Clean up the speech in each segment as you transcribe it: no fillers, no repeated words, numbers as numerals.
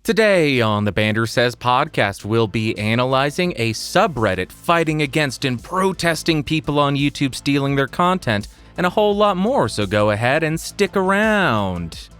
Today on the Bandrew Says podcast, we'll be analyzing a subreddit fighting against and protesting people on YouTube stealing their content, and a whole lot more, so go ahead and stick around.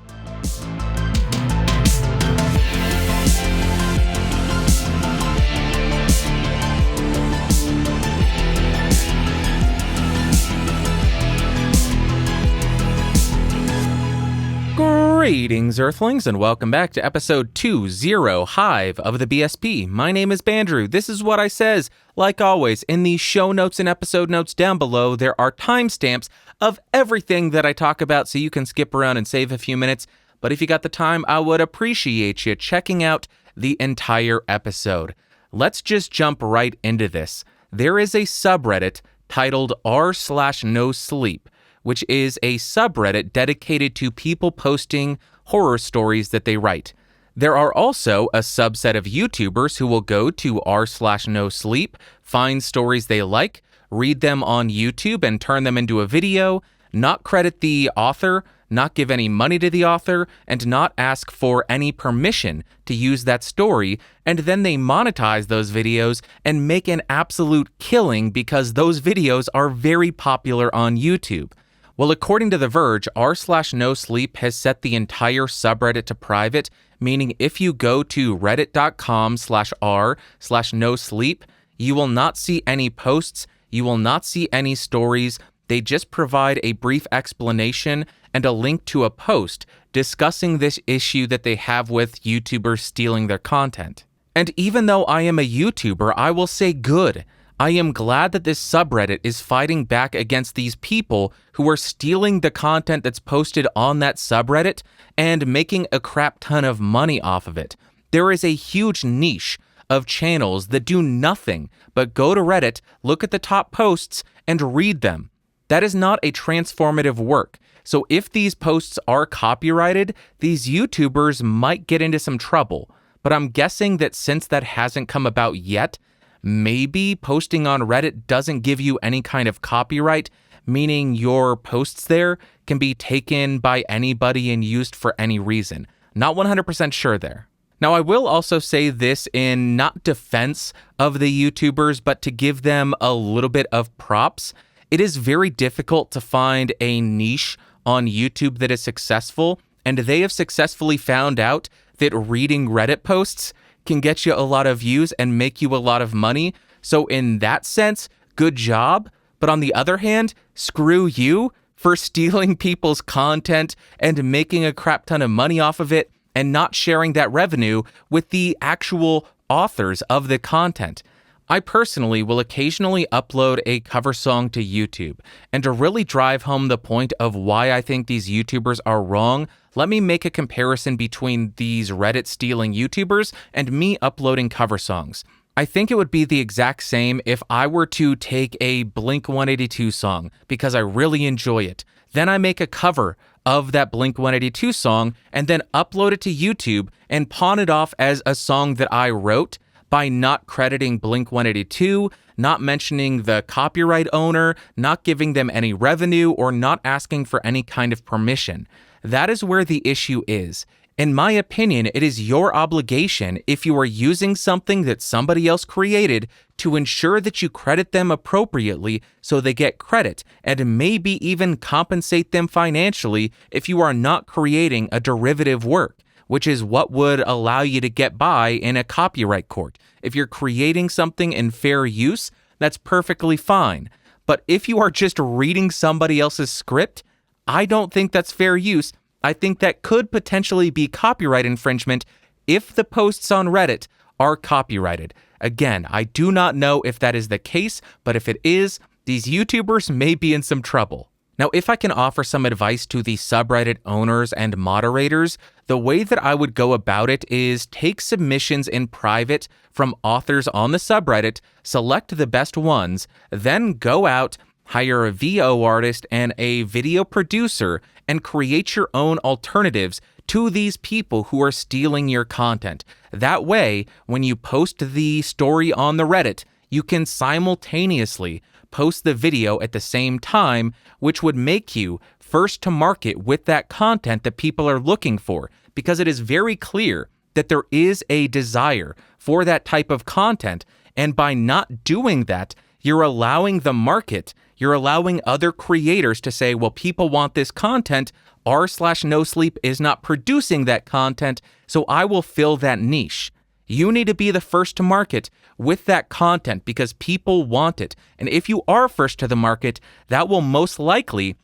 Greetings, Earthlings, and welcome back to episode 205 of the BSP. My name is Bandrew. This is what I says. Like always, in the show notes and episode notes down below, there are timestamps of everything that I talk about, so you can skip around and save a few minutes. But if you got the time, I would appreciate you checking out the entire episode. Let's just jump right into this. There is a subreddit titled r/nosleep, which is a subreddit dedicated to people posting horror stories that they write. There are also a subset of YouTubers who will go to r/nosleep, find stories they like, read them on YouTube and turn them into a video, not credit the author, not give any money to the author, and not ask for any permission to use that story, and then they monetize those videos and make an absolute killing because those videos are very popular on YouTube. Well, according to The Verge, r/nosleep has set the entire subreddit to private, meaning if you go to reddit.com/r/nosleep, you will not see any posts, you will not see any stories. They just provide a brief explanation and a link to a post discussing this issue that they have with YouTubers stealing their content. And even though I am a YouTuber, I will say good. I am glad that this subreddit is fighting back against these people who are stealing the content that's posted on that subreddit and making a crap ton of money off of it. There is a huge niche of channels that do nothing but go to Reddit, look at the top posts, and read them. That is not a transformative work. So if these posts are copyrighted, these YouTubers might get into some trouble. But I'm guessing that since that hasn't come about yet, maybe posting on Reddit doesn't give you any kind of copyright, meaning your posts there can be taken by anybody and used for any reason. Not 100% sure there. Now, I will also say this in not defense of the YouTubers, but to give them a little bit of props. It is very difficult to find a niche on YouTube that is successful, and they have successfully found out that reading Reddit posts can get you a lot of views and make you a lot of money. So in that sense, good job. But on the other hand, screw you for stealing people's content and making a crap ton of money off of it and not sharing that revenue with the actual authors of the content. I personally will occasionally upload a cover song to YouTube, and to really drive home the point of why I think these YouTubers are wrong, let me make a comparison between these Reddit stealing YouTubers and me uploading cover songs. I think it would be the exact same if I were to take a Blink-182 song because I really enjoy it. Then I make a cover of that Blink-182 song and then upload it to YouTube and pawn it off as a song that I wrote by not crediting Blink-182, not mentioning the copyright owner, not giving them any revenue, or not asking for any kind of permission. That is where the issue is. In my opinion, it is your obligation, if you are using something that somebody else created, to ensure that you credit them appropriately so they get credit, and maybe even compensate them financially if you are not creating a derivative work, which is what would allow you to get by in a copyright court. If you're creating something in fair use, that's perfectly fine. But if you are just reading somebody else's script, I don't think that's fair use. I think that could potentially be copyright infringement if the posts on Reddit are copyrighted. Again, I do not know if that is the case, but if it is, these YouTubers may be in some trouble. Now, if I can offer some advice to the subreddit owners and moderators, the way that I would go about it is take submissions in private from authors on the subreddit, select the best ones, then go out, hire a VO artist and a video producer, and create your own alternatives to these people who are stealing your content. That way, when you post the story on the Reddit, you can simultaneously post the video at the same time, which would make you first to market with that content that people are looking for, because it is very clear that there is a desire for that type of content. And by not doing that, you're allowing the market, you're allowing other creators to say, well, people want this content. r/NoSleep is not producing that content, so I will fill that niche. You need to be the first to market with that content because people want it. And if you are first to the market, that will most likely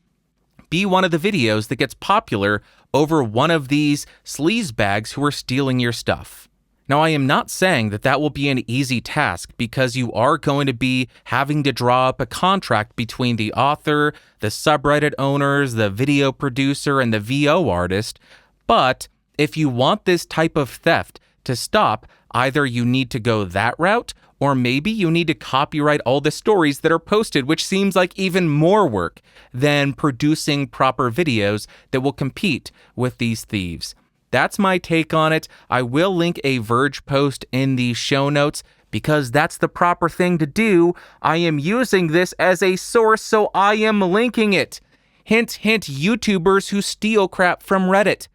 be one of the videos that gets popular over one of these sleazebags who are stealing your stuff. Now, I am not saying that that will be an easy task because you are going to be having to draw up a contract between the author, the subreddit owners, the video producer, and the VO artist. But if you want this type of theft to stop, either you need to go that route, or maybe you need to copyright all the stories that are posted, which seems like even more work than producing proper videos that will compete with these thieves. That's my take on it. I will link a Verge post in the show notes because that's the proper thing to do. I am using this as a source, so I am linking it. Hint, hint, YouTubers who steal crap from Reddit.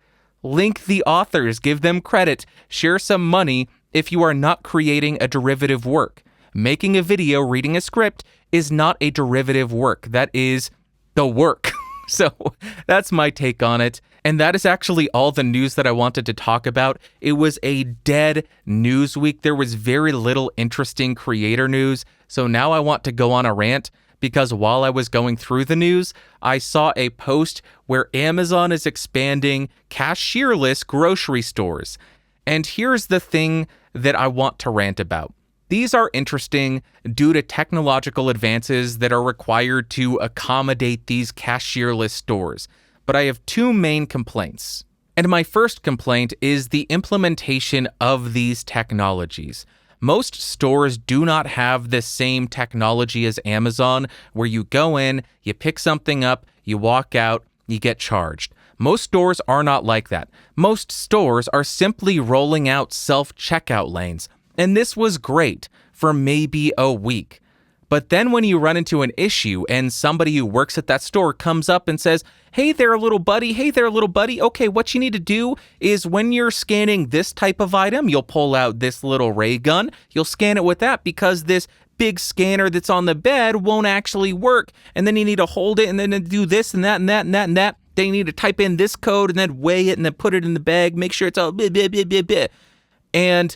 Link the authors, give them credit, share some money if you are not creating a derivative work. Making a video, reading a script is not a derivative work. That is the work. So that's my take on it. And that is actually all the news that I wanted to talk about. It was a dead news week. There was very little interesting creator news. So now I want to go on a rant because while I was going through the news, I saw a post where Amazon is expanding cashierless grocery stores. And here's the thing that I want to rant about. These are interesting due to technological advances that are required to accommodate these cashierless stores. But I have two main complaints. And my first complaint is the implementation of these technologies. Most stores do not have the same technology as Amazon, where you go in, you pick something up, you walk out, you get charged. Most stores are not like that. Most stores are simply rolling out self-checkout lanes. And this was great for maybe a week. But then when you run into an issue and somebody who works at that store comes up and says, hey there, little buddy. Hey there, little buddy. Okay, what you need to do is when you're scanning this type of item, you'll pull out this little ray gun. You'll scan it with that because this big scanner that's on the bed won't actually work. And then you need to hold it and then do this and that and that and that and that. Then you need to type in this code and then weigh it and then put it in the bag. Make sure it's all blah, blah, blah, blah, blah. And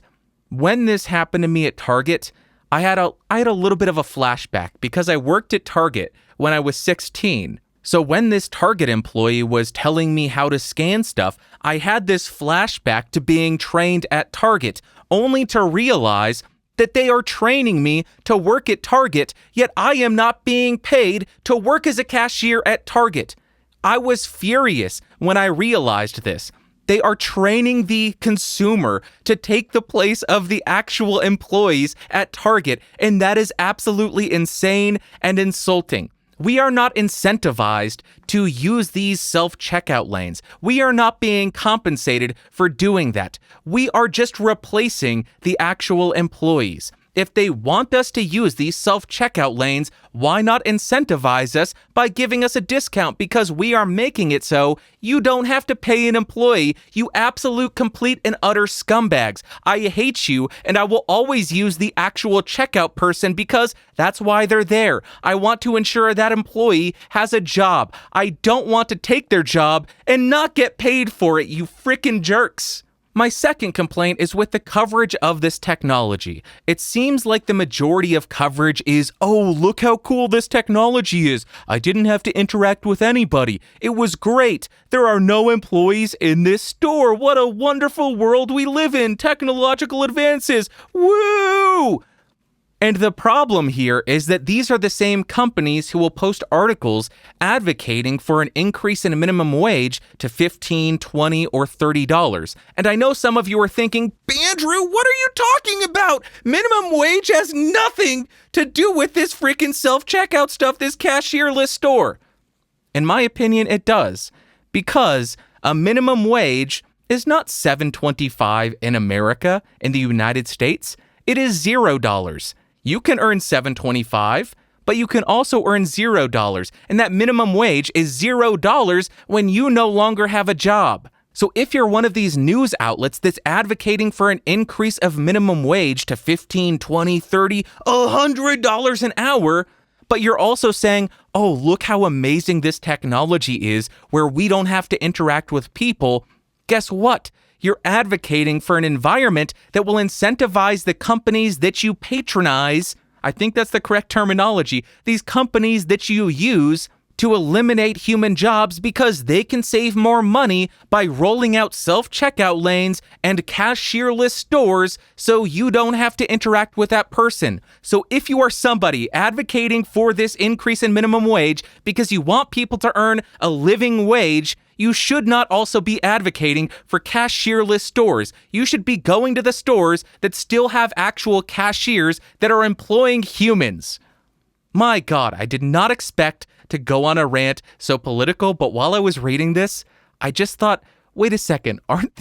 when this happened to me at Target, I had a little bit of a flashback because I worked at Target when I was 16. So when this Target employee was telling me how to scan stuff, I had this flashback to being trained at Target, only to realize that they are training me to work at Target, yet I am not being paid to work as a cashier at Target. I was furious when I realized this. They are training the consumer to take the place of the actual employees at Target, and that is absolutely insane and insulting. We are not incentivized to use these self-checkout lanes. We are not being compensated for doing that. We are just replacing the actual employees. If they want us to use these self-checkout lanes, why not incentivize us by giving us a discount because we are making it so you don't have to pay an employee, you absolute, complete, and utter scumbags. I hate you, and I will always use the actual checkout person because that's why they're there. I want to ensure that employee has a job. I don't want to take their job and not get paid for it, you frickin' jerks. My second complaint is with the coverage of this technology. It seems like the majority of coverage is, oh, look how cool this technology is. I didn't have to interact with anybody. It was great. There are no employees in this store. What a wonderful world we live in. Technological advances. Woo! And the problem here is that these are the same companies who will post articles advocating for an increase in minimum wage to $15, $20, or $30. And I know some of you are thinking, Bandrew, what are you talking about? Minimum wage has nothing to do with this freaking self-checkout stuff, this cashierless store. In my opinion, it does. Because a minimum wage is not $7.25 in America, in the United States. It is $0. You can earn $7.25, but you can also earn $0. And that minimum wage is $0 when you no longer have a job. So if you're one of these news outlets that's advocating for an increase of minimum wage to $15, $20, $30, $100 an hour, but you're also saying, oh, look how amazing this technology is where we don't have to interact with people, guess what? You're advocating for an environment that will incentivize the companies that you patronize. I think that's the correct terminology. These companies that you use to eliminate human jobs because they can save more money by rolling out self-checkout lanes and cashierless stores so you don't have to interact with that person. So if you are somebody advocating for this increase in minimum wage because you want people to earn a living wage, you should not also be advocating for cashierless stores. You should be going to the stores that still have actual cashiers that are employing humans. My God, I did not expect to go on a rant so political, but while I was reading this, I just thought, wait a second, aren't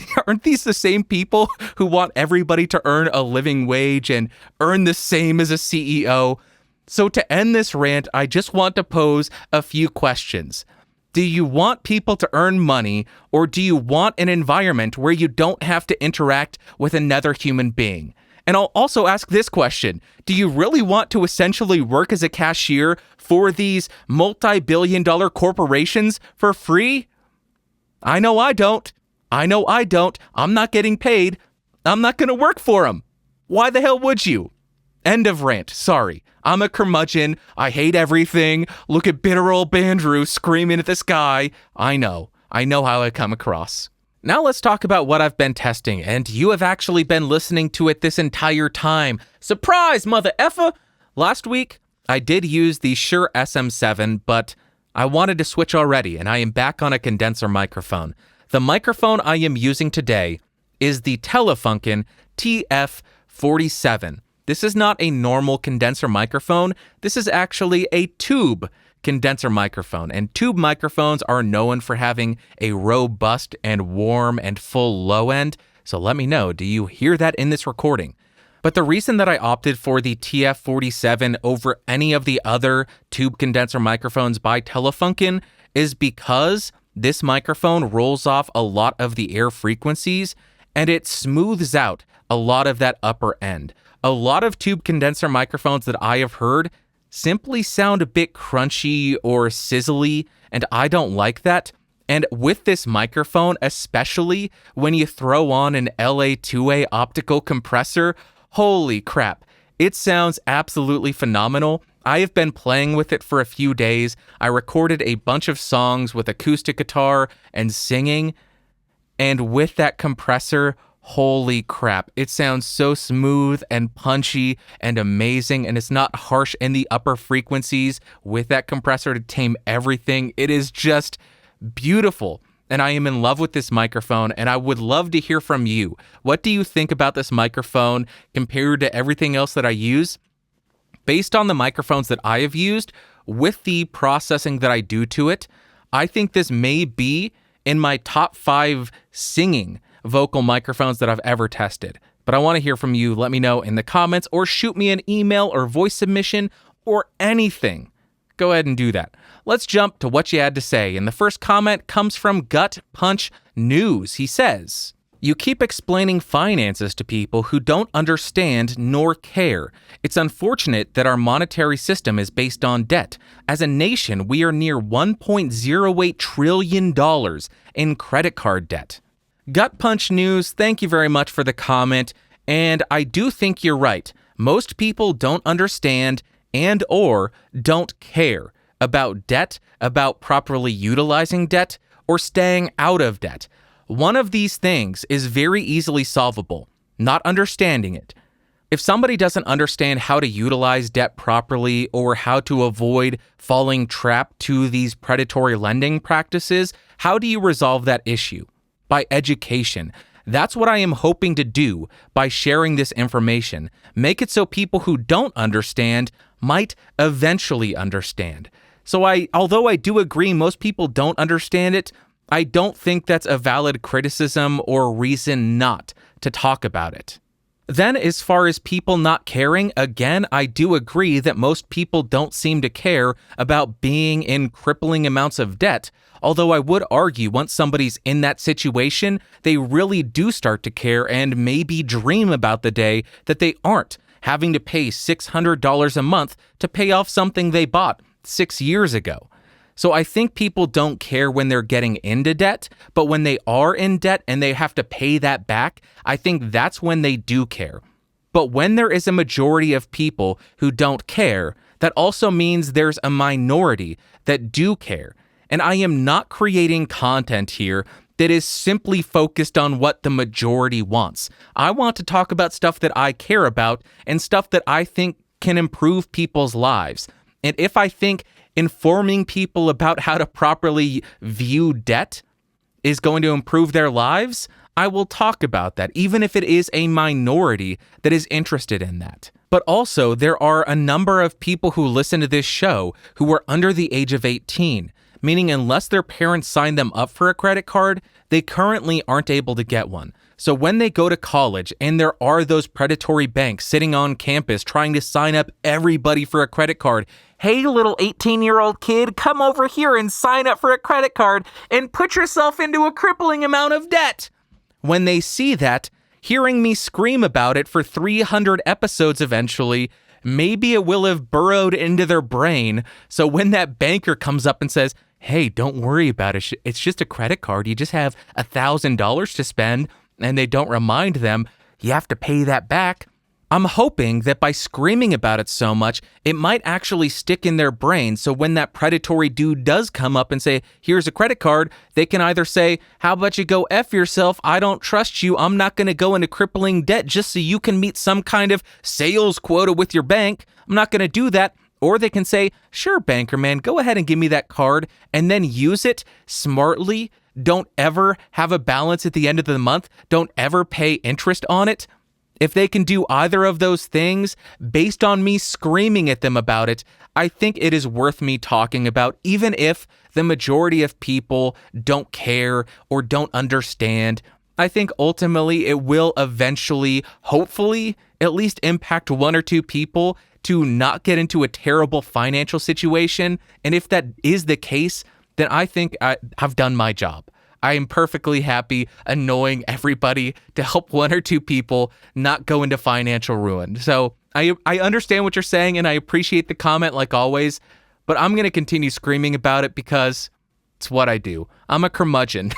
these the same people who want everybody to earn a living wage and earn the same as a CEO? So to end this rant, I just want to pose a few questions. Do you want people to earn money, or do you want an environment where you don't have to interact with another human being? And I'll also ask this question. Do you really want to essentially work as a cashier for these multi-billion-dollar corporations for free? I know I don't. I'm not getting paid. I'm not going to work for them. Why the hell would you? End of rant. Sorry. I'm a curmudgeon. I hate everything. Look at bitter old Bandrew screaming at the sky. I know how I come across. Now let's talk about what I've been testing, and you have actually been listening to it this entire time. Surprise, mother effer! Last week, I did use the Shure SM7, but I wanted to switch already, and I am back on a condenser microphone. The microphone I am using today is the Telefunken TF47. This is not a normal condenser microphone. This is actually a tube condenser microphone, and tube microphones are known for having a robust and warm and full low end. So let me know, do you hear that in this recording? But the reason that I opted for the TF47 over any of the other tube condenser microphones by Telefunken is because this microphone rolls off a lot of the air frequencies and it smooths out a lot of that upper end. A lot of tube condenser microphones that I have heard simply sound a bit crunchy or sizzly, and I don't like that. And with this microphone, especially when you throw on an LA2A optical compressor, holy crap, it sounds absolutely phenomenal. I have been playing with it for a few days. I recorded a bunch of songs with acoustic guitar and singing, and with that compressor, holy crap, it sounds so smooth and punchy and amazing, and it's not harsh in the upper frequencies with that compressor to tame everything. It is just beautiful, and I am in love with this microphone, and I would love to hear from you. What do you think about this microphone compared to everything else that I use? Based on the microphones that I have used, with the processing that I do to it, I think this may be in my top 5 singing vocal microphones that I've ever tested. But I want to hear from you. Let me know in the comments or shoot me an email or voice submission or anything. Go ahead and do that. Let's jump to what you had to say. And the first comment comes from Gut Punch News. He says, "You keep explaining finances to people who don't understand nor care. It's unfortunate that our monetary system is based on debt. As a nation, we are near $1.08 trillion in credit card debt." Gut Punch News, thank you very much for the comment, and I do think you're right. Most people don't understand and or don't care about debt, about properly utilizing debt, or staying out of debt. One of these things is very easily solvable, not understanding it. If somebody doesn't understand how to utilize debt properly or how to avoid falling trapped to these predatory lending practices, how do you resolve that issue? By education. That's what I am hoping to do by sharing this information. Make it so people who don't understand might eventually understand. So although I do agree most people don't understand it, I don't think that's a valid criticism or reason not to talk about it. Then, as far as people not caring, again, I do agree that most people don't seem to care about being in crippling amounts of debt. Although I would argue once somebody's in that situation, they really do start to care and maybe dream about the day that they aren't having to pay $600 a month to pay off something they bought 6 years ago. So I think people don't care when they're getting into debt, but when they are in debt and they have to pay that back, I think that's when they do care. But when there is a majority of people who don't care, that also means there's a minority that do care. And I am not creating content here that is simply focused on what the majority wants. I want to talk about stuff that I care about and stuff that I think can improve people's lives. And if I think informing people about how to properly view debt is going to improve their lives, I will talk about that, even if it is a minority that is interested in that. But also, there are a number of people who listen to this show who are under the age of 18, meaning unless their parents sign them up for a credit card, they currently aren't able to get one. So when they go to college and there are those predatory banks sitting on campus trying to sign up everybody for a credit card, hey, little 18-year-old kid, come over here and sign up for a credit card and put yourself into a crippling amount of debt. When they see that, hearing me scream about it for 300 episodes eventually, maybe it will have burrowed into their brain. So when that banker comes up and says, hey, don't worry about it, it's just a credit card, you just have $1,000 to spend, and they don't remind them, you have to pay that back. I'm hoping that by screaming about it so much, it might actually stick in their brain, so when that predatory dude does come up and say, here's a credit card, they can either say, how about you go F yourself, I don't trust you, I'm not going to go into crippling debt just so you can meet some kind of sales quota with your bank, I'm not going to do that. Or they can say, sure, banker man, go ahead and give me that card, and then use it smartly. Don't ever have a balance at the end of the month. Don't ever pay interest on it. If they can do either of those things, based on me screaming at them about it, I think it is worth me talking about, even if the majority of people don't care or don't understand. I think ultimately it will eventually, hopefully, at least impact one or two people to not get into a terrible financial situation. And if that is the case, then I think I've done my job. I am perfectly happy annoying everybody to help one or two people not go into financial ruin. So I understand what you're saying, and I appreciate the comment like always, but I'm going to continue screaming about it because it's what I do. I'm a curmudgeon.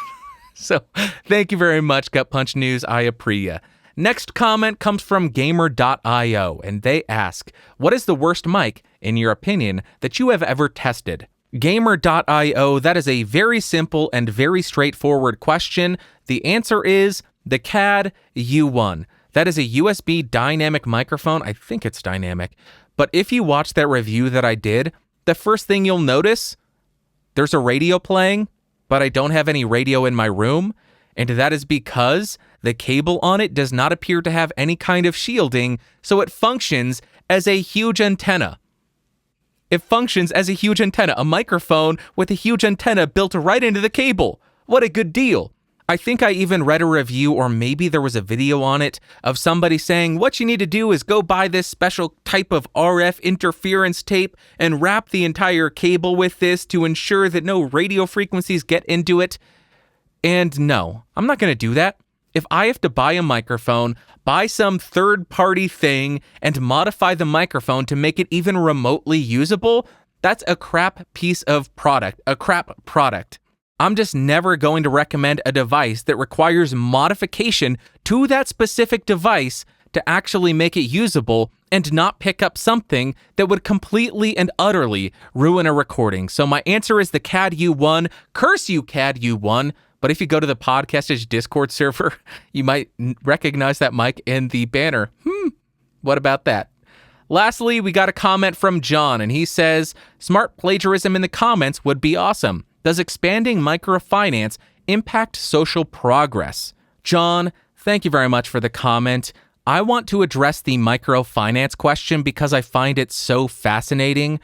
So thank you very much, Gut Punch News. I appreciate ya. Next comment comes from Gamer.io, and they ask, what is the worst mic, in your opinion, that you have ever tested? Gamer.io, that is a very simple and very straightforward question. The answer is the CAD U1. That is a USB dynamic microphone. I think it's dynamic. But if you watch that review that I did, the first thing you'll notice, there's a radio playing, but I don't have any radio in my room. And that is because the cable on it does not appear to have any kind of shielding, so it functions as a huge antenna. It functions as a huge antenna, a microphone with a huge antenna built right into the cable. What a good deal. I think I even read a review, or maybe there was a video on it, of somebody saying, what you need to do is go buy this special type of RF interference tape and wrap the entire cable with this to ensure that no radio frequencies get into it. And no, I'm not going to do that. If I have to buy a microphone, buy some third-party thing, and modify the microphone to make it even remotely usable, that's a crap piece of product, a crap product. I'm just never going to recommend a device that requires modification to that specific device to actually make it usable and not pick up something that would completely and utterly ruin a recording. So my answer is the CAD U1. Curse you, CAD U1. But if you go to the Podcastage Discord server, you might recognize that mic in the banner. What about that? Lastly, we got a comment from John, and he says, smart plagiarism in the comments would be awesome. Does expanding microfinance impact social progress? John, thank you very much for the comment. I want to address the microfinance question because I find it so fascinating.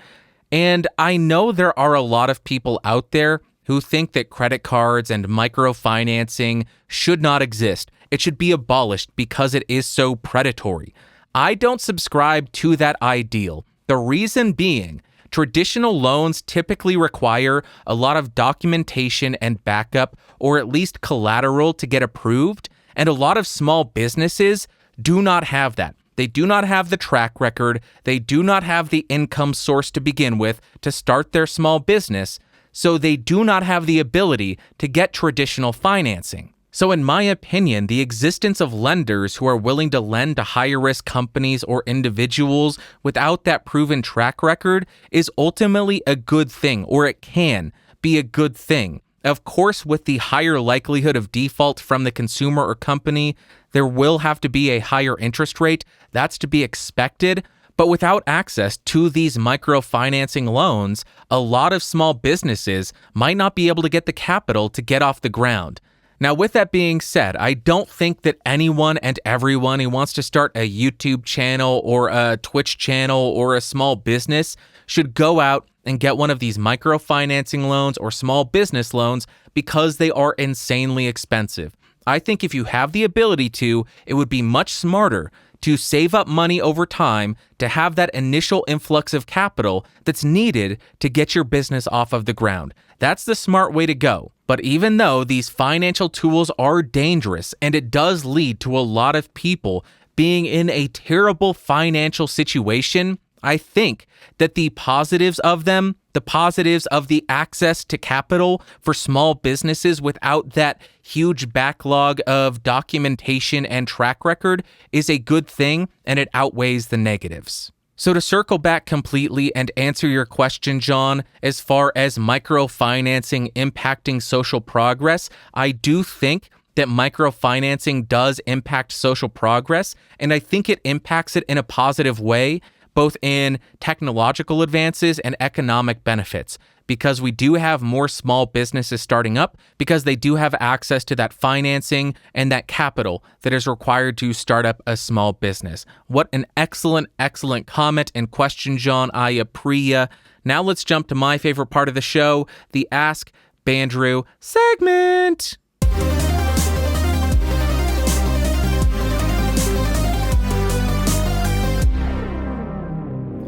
And I know there are a lot of people out there who think that credit cards and microfinancing should not exist. It should be abolished because it is so predatory. I don't subscribe to that ideal. The reason being, traditional loans typically require a lot of documentation and backup, or at least collateral, to get approved, and a lot of small businesses do not have that. They do not have the track record, they do not have the income source to begin with to start their small business, so they do not have the ability to get traditional financing. So in my opinion, the existence of lenders who are willing to lend to higher risk companies or individuals without that proven track record is ultimately a good thing, or it can be a good thing. Of course, with the higher likelihood of default from the consumer or company, there will have to be a higher interest rate. That's to be expected. But without access to these microfinancing loans, a lot of small businesses might not be able to get the capital to get off the ground. Now, with that being said, I don't think that anyone and everyone who wants to start a YouTube channel or a Twitch channel or a small business should go out and get one of these microfinancing loans or small business loans because they are insanely expensive. I think if you have the ability to, it would be much smarter to save up money over time to have that initial influx of capital that's needed to get your business off of the ground. That's the smart way to go. But even though these financial tools are dangerous and it does lead to a lot of people being in a terrible financial situation, I think that the positives of them, the positives of the access to capital for small businesses without that huge backlog of documentation and track record is a good thing, and it outweighs the negatives. So to circle back completely and answer your question, John, as far as microfinancing impacting social progress, I do think that microfinancing does impact social progress, and I think it impacts it in a positive way, both in technological advances and economic benefits, because we do have more small businesses starting up because they do have access to that financing and that capital that is required to start up a small business. What an excellent, excellent comment and question, John. I appreciate. Now let's jump to my favorite part of the show, the Ask Bandrew segment.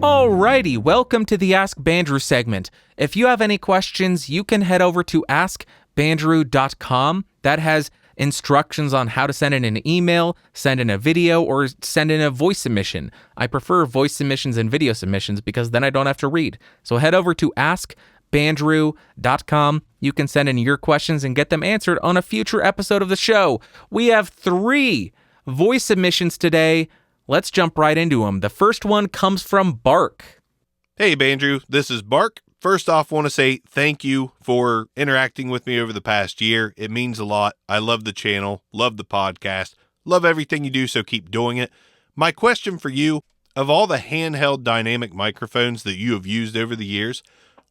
Alrighty, welcome to the Ask Bandrew segment. If you have any questions, you can head over to askbandrew.com. That has instructions on how to send in an email, send in a video, or send in a voice submission. I prefer voice submissions and video submissions because then I don't have to read. So head over to askbandrew.com. You can send in your questions and get them answered on a future episode of the show. We have 3 voice submissions today. Let's jump right into them. The first one comes from Bark. Hey, Bandrew, this is Bark. First off, want to say thank you for interacting with me over the past year. It means a lot. I love the channel, love the podcast, love everything you do, so keep doing it. My question for you, of all the handheld dynamic microphones that you have used over the years,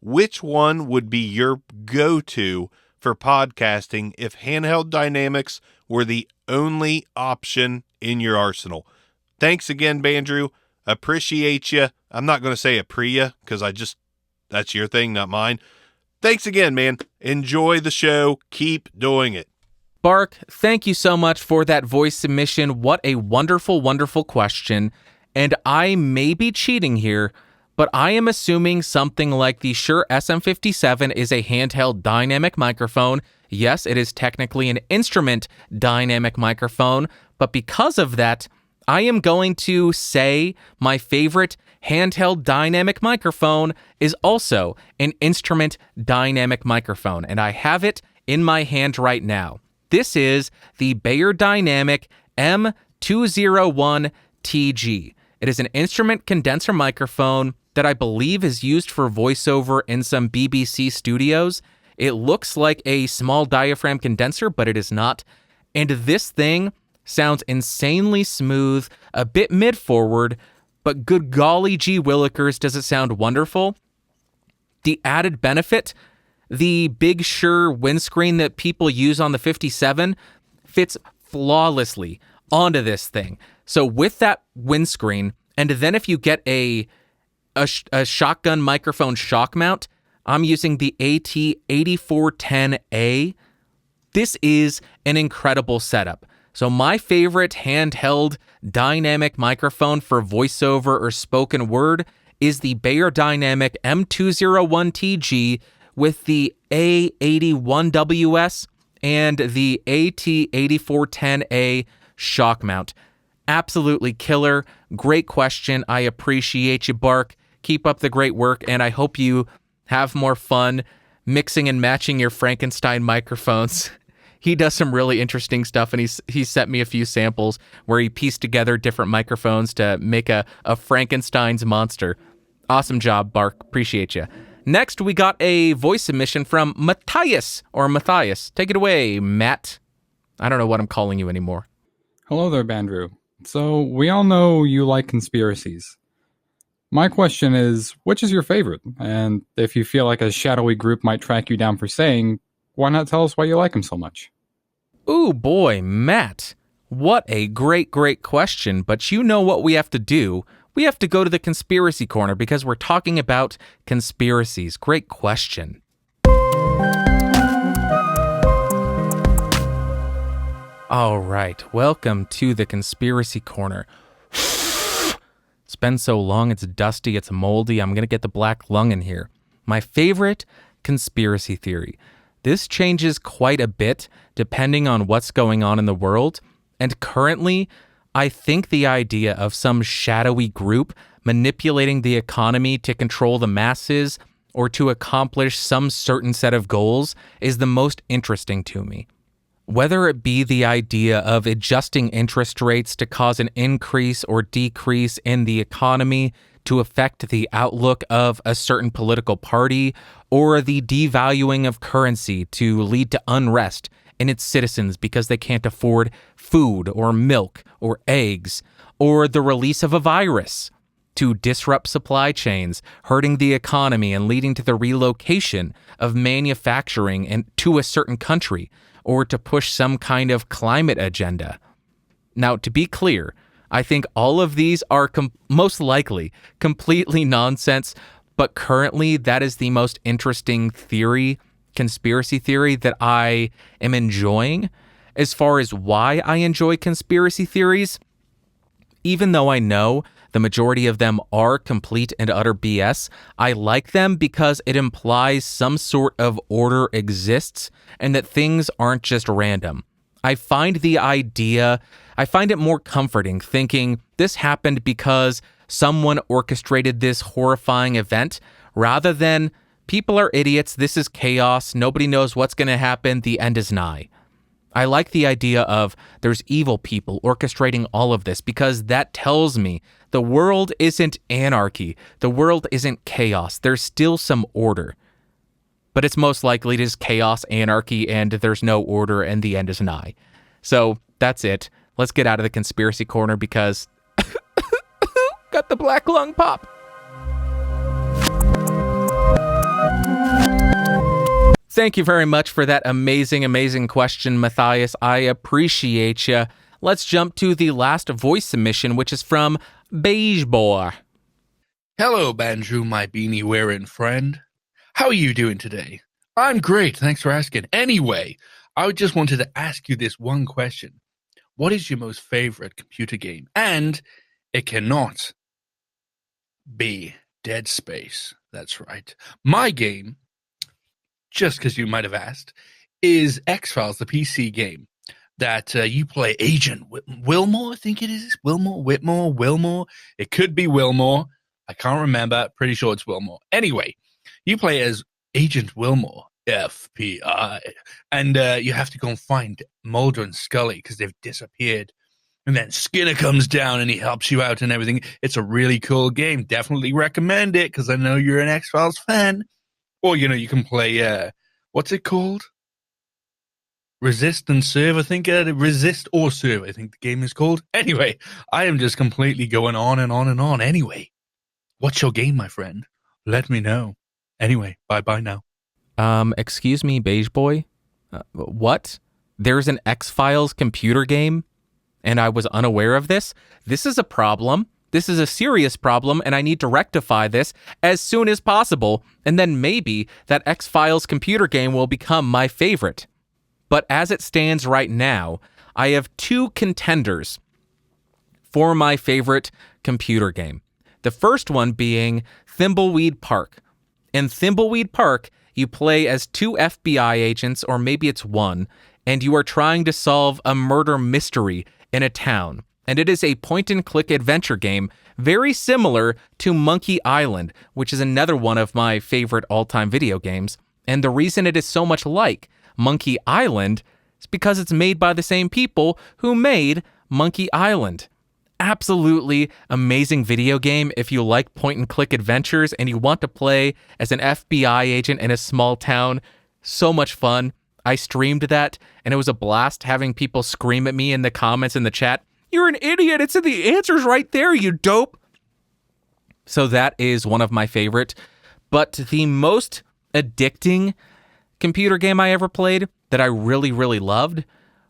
which one would be your go-to for podcasting if handheld dynamics were the only option in your arsenal? Thanks again, Bandrew. Appreciate you. I'm not going to say apria because that's your thing, not mine. Thanks again, man. Enjoy the show. Keep doing it. Bark, thank you so much for that voice submission. What a wonderful, wonderful question. And I may be cheating here, but I am assuming something like the Shure SM57 is a handheld dynamic microphone. Yes, it is technically an instrument dynamic microphone, but because of that, I am going to say my favorite handheld dynamic microphone is also an instrument dynamic microphone, and I have it in my hand right now. This is the Beyerdynamic M201TG. It is an instrument condenser microphone that I believe is used for voiceover in some BBC studios. It looks like a small diaphragm condenser, but it is not. And this thing sounds insanely smooth, a bit mid-forward, but good golly gee willikers, does it sound wonderful. The added benefit, the big Shure windscreen that people use on the 57 fits flawlessly onto this thing. So with that windscreen, and then if you get a shotgun microphone shock mount, I'm using the AT8410A. This is an incredible setup. So my favorite handheld dynamic microphone for voiceover or spoken word is the Beyerdynamic M201TG with the A81WS and the AT8410A shock mount. Absolutely killer. Great question. I appreciate you, Bark. Keep up the great work, and I hope you have more fun mixing and matching your Frankenstein microphones. He does some really interesting stuff, and he sent me a few samples where he pieced together different microphones to make a Frankenstein's monster. Awesome job, Bark. Appreciate you. Next, we got a voice submission from Matthias. Take it away, Matt. I don't know what I'm calling you anymore. Hello there, Bandrew. So, we all know you like conspiracies. My question is, which is your favorite? And if you feel like a shadowy group might track you down for saying, why not tell us why you like them so much? Ooh, boy, Matt. What a great question. But you know what we have to do. We have to go to the conspiracy corner because we're talking about conspiracies. Great question. All right, welcome to the conspiracy corner. It's been so long, it's dusty, it's moldy. I'm going to get the black lung in here. My favorite conspiracy theory. This changes quite a bit depending on what's going on in the world. And currently, I think the idea of some shadowy group manipulating the economy to control the masses or to accomplish some certain set of goals is the most interesting to me. Whether it be the idea of adjusting interest rates to cause an increase or decrease in the economy to affect the outlook of a certain political party, or the devaluing of currency to lead to unrest in its citizens because they can't afford food or milk or eggs, or the release of a virus to disrupt supply chains, hurting the economy and leading to the relocation of manufacturing to a certain country, or to push some kind of climate agenda. Now, to be clear, I think all of these are most likely completely nonsense, but currently that is the most interesting conspiracy theory that I am enjoying. As far as why I enjoy conspiracy theories, even though I know the majority of them are complete and utter BS, I like them because it implies some sort of order exists and that things aren't just random. I find it more comforting thinking this happened because someone orchestrated this horrifying event rather than people are idiots, this is chaos, nobody knows what's going to happen, the end is nigh. I like the idea of there's evil people orchestrating all of this because that tells me the world isn't anarchy, the world isn't chaos, there's still some order. But it's most likely just chaos, anarchy, and there's no order and the end is nigh. So that's it. Let's get out of the conspiracy corner because got the black lung pop. Thank you very much for that amazing question, Matthias. I appreciate you. Let's jump to the last voice submission, which is from Beige Boy. Hello, Bandrew, my beanie-wearing friend. How are you doing today? I'm great, thanks for asking. Anyway, I just wanted to ask you this one question. What is your most favorite computer game? And it cannot be Dead Space. That's right. My game, just because you might have asked, is X-Files, the PC game that you play Agent Wilmore, I think it is. Wilmore. It could be Wilmore. I can't remember. Pretty sure it's Wilmore. Anyway, you play as Agent Wilmore, FBI, and you have to go and find Mulder and Scully because they've disappeared. And then Skinner comes down and he helps you out and everything. It's a really cool game. Definitely recommend it because I know you're an X-Files fan. Or, you can play, what's it called? Resist and Serve, I think. Resist or Serve, I think the game is called. Anyway, I am just completely going on and on and on. Anyway, what's your game, my friend? Let me know. Anyway, bye-bye now. Excuse me, Beige Boy? What? There's an X-Files computer game? And I was unaware of this? This is a problem. this is a serious problem and I need to rectify this as soon as possible, and then maybe that X-Files computer game will become my favorite. But as it stands right now, I have two contenders for my favorite computer game. The first one being Thimbleweed Park. In Thimbleweed Park, you play as two FBI agents, or maybe it's one, and you are trying to solve a murder mystery in a town. And it is a point-and-click adventure game very similar to Monkey Island, which is another one of my favorite all-time video games. And the reason it is so much like Monkey Island is because it's made by the same people who made Monkey Island. Absolutely amazing video game if you like point-and-click adventures and you want to play as an FBI agent in a small town. So much fun. I streamed that, and it was a blast having people scream at me in the comments in the chat, "You're an idiot, it's in the answers right there, you dope." So that is one of my favorite. But the most addicting computer game I ever played that I really, really loved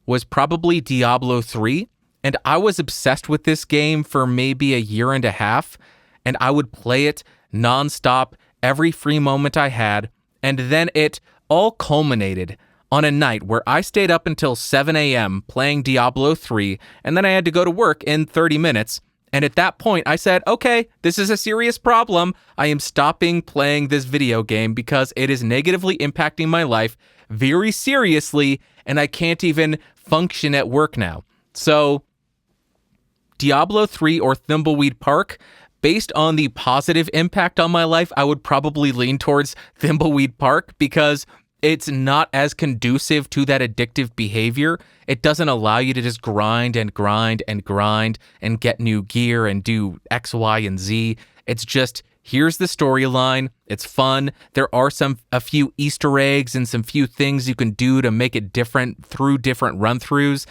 was probably Diablo 3. And I was obsessed with this game for maybe a year and a half, and I would play it nonstop every free moment I had. And then it all culminated on a night where I stayed up until 7 a.m. playing Diablo 3, and then I had to go to work in 30 minutes. And at that point, I said, okay, this is a serious problem. I am stopping playing this video game because it is negatively impacting my life very seriously, and I can't even function at work now. So Diablo 3 or Thimbleweed Park, based on the positive impact on my life, I would probably lean towards Thimbleweed Park because it's not as conducive to that addictive behavior. It doesn't allow you to just grind and grind and grind and get new gear and do X, Y, and Z. It's just, here's the storyline. It's fun. There are a few Easter eggs and some few things you can do to make it different through different run-throughs.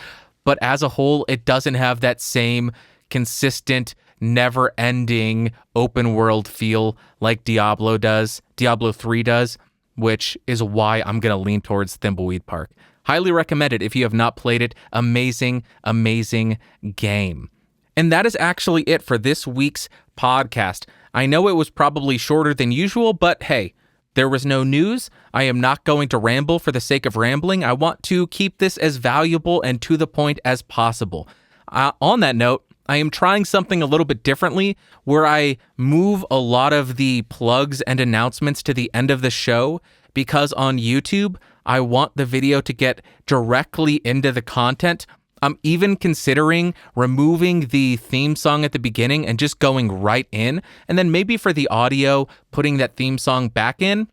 But as a whole, it doesn't have that same consistent, never-ending open world feel like Diablo 3 does, which is why I'm going to lean towards Thimbleweed Park. Highly recommend it if you have not played it. Amazing, amazing game. And that is actually it for this week's podcast. I know it was probably shorter than usual, but hey, there was no news. I am not going to ramble for the sake of rambling. I want to keep this as valuable and to the point as possible. On that note, I am trying something a little bit differently where I move a lot of the plugs and announcements to the end of the show because on YouTube, I want the video to get directly into the content. I'm even considering removing the theme song at the beginning and just going right in, and then maybe for the audio, putting that theme song back in.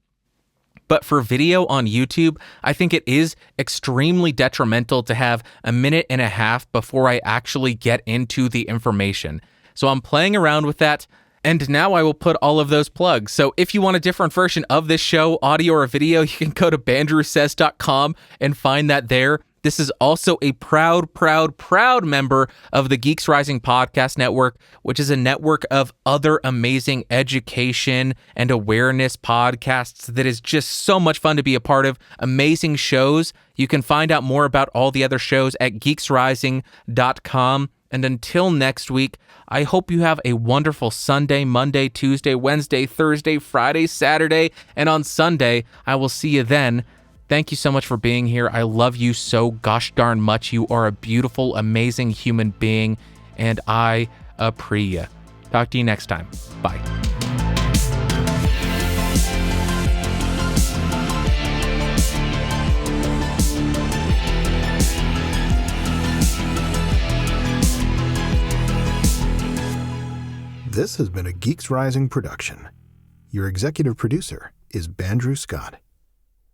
But for video on YouTube, I think it is extremely detrimental to have a minute and a half before I actually get into the information. So I'm playing around with that, and now I will put all of those plugs. So if you want a different version of this show, audio or video, you can go to bandrewsays.com and find that there. This is also a proud member of the Geeks Rising Podcast Network, which is a network of other amazing education and awareness podcasts that is just so much fun to be a part of. Amazing shows. You can find out more about all the other shows at geeksrising.com. And until next week, I hope you have a wonderful Sunday, Monday, Tuesday, Wednesday, Thursday, Friday, Saturday, and on Sunday. I will see you then. Thank you so much for being here. I love you so gosh darn much. You are a beautiful, amazing human being, and I appreciate you. Talk to you next time. Bye. This has been a Geeks Rising production. Your executive producer is Bandrew Scott.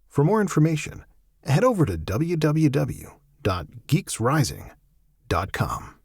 For more information, head over to www.geeksrising.com.